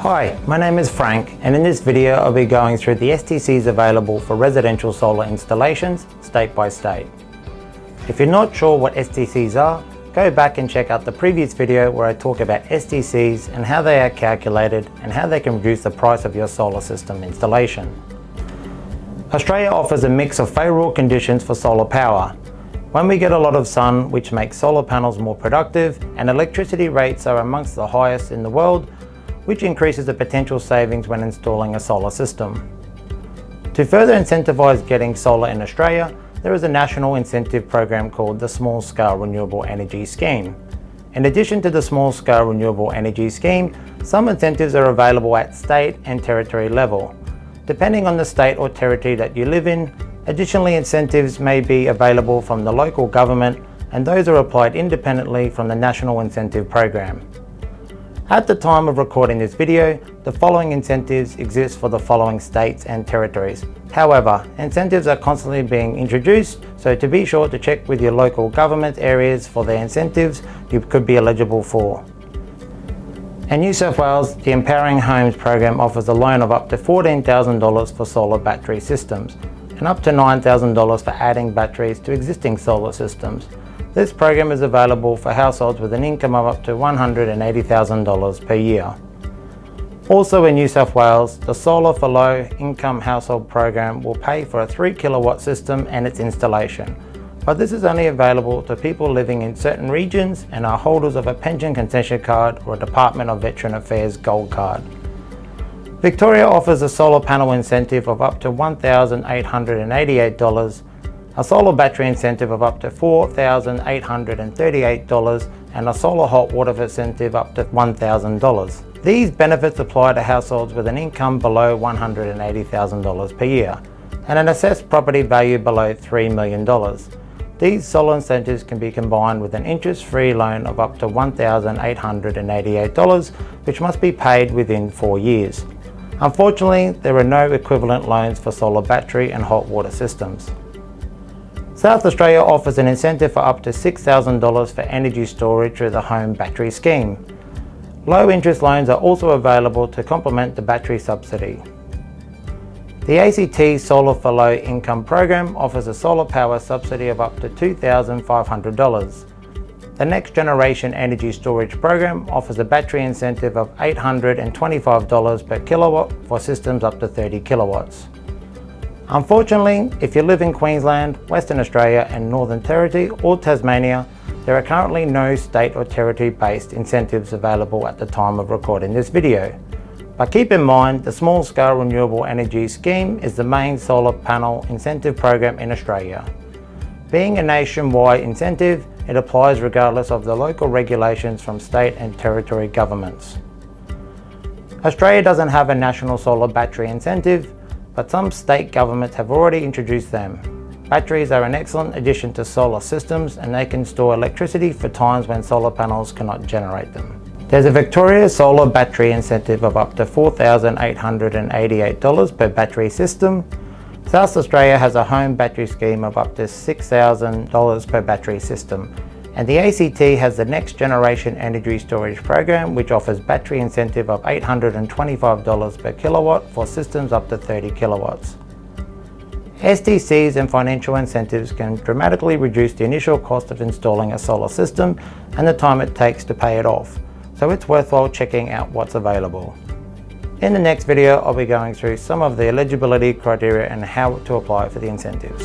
Hi, my name is Frank, and in this video I'll be going through the STCs available for residential solar installations state by state. If you're not sure what STCs are, go back and check out the previous video where I talk about STCs and how they are calculated and how they can reduce the price of your solar system installation. Australia offers a mix of favourable conditions for solar power. When we get a lot of sun, which makes solar panels more productive, and electricity rates are amongst the highest in the world, which increases the potential savings when installing a solar system. To further incentivise getting solar in Australia, there is a national incentive program called the Small Scale Renewable Energy Scheme. In addition to the Small Scale Renewable Energy Scheme, some incentives are available at state and territory level. Depending on the state or territory that you live in, additionally incentives may be available from the local government, and those are applied independently from the National Incentive Program. At the time of recording this video, the following incentives exist for the following states and territories. However, incentives are constantly being introduced, so to be sure to check with your local government areas for the incentives you could be eligible for. In New South Wales, the Empowering Homes program offers a loan of up to $14,000 for solar battery systems and up to $9,000 for adding batteries to existing solar systems. This program is available for households with an income of up to $180,000 per year. Also in New South Wales, the Solar for Low Income Household program will pay for a 3 kilowatt system and its installation, but this is only available to people living in certain regions and are holders of a pension concession card or a Department of Veteran Affairs Gold Card. Victoria offers a solar panel incentive of up to $1,888, a solar battery incentive of up to $4,838 and a solar hot water incentive up to $1,000. These benefits apply to households with an income below $180,000 per year and an assessed property value below $3 million. These solar incentives can be combined with an interest-free loan of up to $1,888, which must be paid within 4 years. Unfortunately, there are no equivalent loans for solar battery and hot water systems. South Australia offers an incentive for up to $6,000 for energy storage through the Home Battery Scheme. Low interest loans are also available to complement the battery subsidy. The ACT Solar for Low Income program offers a solar power subsidy of up to $2,500. The Next Generation Energy Storage program offers a battery incentive of $825 per kilowatt for systems up to 30 kilowatts. Unfortunately, if you live in Queensland, Western Australia and Northern Territory or Tasmania, there are currently no state or territory-based incentives available at the time of recording this video. But keep in mind, the Small Scale Renewable Energy Scheme is the main solar panel incentive program in Australia. Being a nationwide incentive, it applies regardless of the local regulations from state and territory governments. Australia doesn't have a national solar battery incentive, but some state governments have already introduced them. Batteries are an excellent addition to solar systems and they can store electricity for times when solar panels cannot generate them. There's a Victoria solar battery incentive of up to $4,888 per battery system. South Australia has a home battery scheme of up to $6,000 per battery system. And the ACT has the Next Generation Energy Storage program, which offers battery incentive of $825 per kilowatt for systems up to 30 kilowatts. STCs and financial incentives can dramatically reduce the initial cost of installing a solar system and the time it takes to pay it off, so it's worthwhile checking out what's available. In the next video, I'll be going through some of the eligibility criteria and how to apply for the incentives.